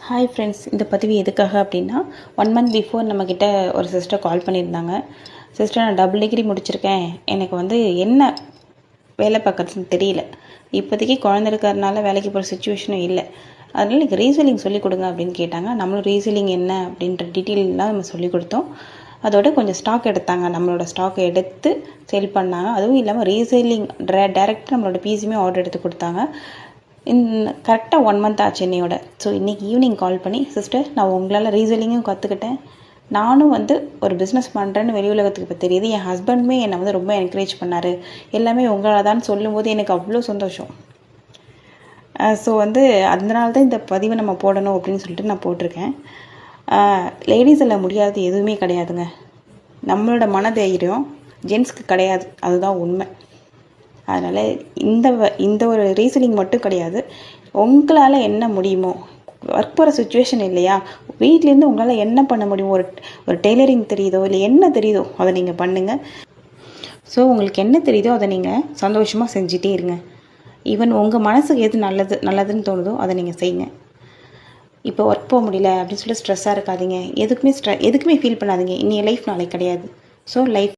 Hi friends, இந்த பதிவு எதுக்காக அப்படின்னா 1 மந்த் பிஃபோர் நம்மக்கிட்ட ஒரு சிஸ்டர் கால் பண்ணியிருந்தாங்க. சிஸ்டர், நான் டபுள் டிகிரி முடிச்சிருக்கேன், எனக்கு என்ன வேலை பார்க்குறதுன்னு தெரியல, இப்போதைக்கு குழந்தை இருக்கிறதுனால வேலைக்கு போகிற சுச்சுவேஷனும் இல்லை, அதனால் எனக்கு ரீசெல்லிங் சொல்லிக் கொடுங்க அப்படின்னு கேட்டாங்க. நம்மளும் ரீசெல்லிங் என்ன அப்படின்ற டீட்டெயிலாம் நம்ம சொல்லிக் கொடுத்தோம். அதோட கொஞ்சம் ஸ்டாக் எடுத்தாங்க, நம்மளோட ஸ்டாக்கை எடுத்து சேல் பண்ணாங்க. அதுவும் இல்லாமல் ரீசெல்லிங் டேரெக்டாக நம்மளோட பிசியுமே ஆர்டர் எடுத்து கொடுத்தாங்க. கரெக்டாக 1 மந்த் ஆச்சு என்னையோட. ஸோ இன்றைக்கி ஈவினிங் கால் பண்ணி, சிஸ்டர், நான் உங்களால் ரீசெல்லிங்கும் கற்றுக்கிட்டேன், நானும் ஒரு பிஸ்னஸ் பண்ணுறேன்னு வெளி உலகத்துக்கு இப்போ தெரியுது, என் ஹஸ்பண்டுமே என்னை ரொம்ப என்கரேஜ் பண்ணார், எல்லாமே உங்களால் தான் சொல்லும்போது எனக்கு அவ்வளோ சந்தோஷம். ஸோ அதனால தான் இந்த பதிவை நம்ம போடணும் அப்படின்னு சொல்லிட்டு நான் போட்டிருக்கேன். லேடிஸில் முடியாதது எதுவுமே கிடையாதுங்க. நம்மளோட மனதைரியம் ஜென்ஸ்க்கு கிடையாது, அதுதான் உண்மை. அதனால் இந்த ஒரு ரீசனிங் மட்டும் கிடையாது, உங்களால் என்ன முடியுமோ, ஒர்க் போகிற சுச்சுவேஷன் இல்லையா, வீட்லேருந்து உங்களால் என்ன பண்ண முடியுமோ, ஒரு டெய்லரிங் தெரியுதோ இல்லை என்ன தெரியுதோ அதை நீங்கள் பண்ணுங்கள். ஸோ உங்களுக்கு என்ன தெரியுதோ அதை நீங்கள் சந்தோஷமாக செஞ்சிட்டே இருங்க. ஈவன் உங்கள் மனசுக்கு எது நல்லதுன்னு தோணுதோ அதை நீங்கள் செய்யுங்க. இப்போ ஒர்க் போக முடியல அப்படின்னு சொல்லி ஸ்ட்ரெஸ்ஸாக இருக்காதீங்க, எதுக்குமே ஃபீல் பண்ணாதீங்க. இனி லைஃப் நாளைக்கு கிடையாது. So life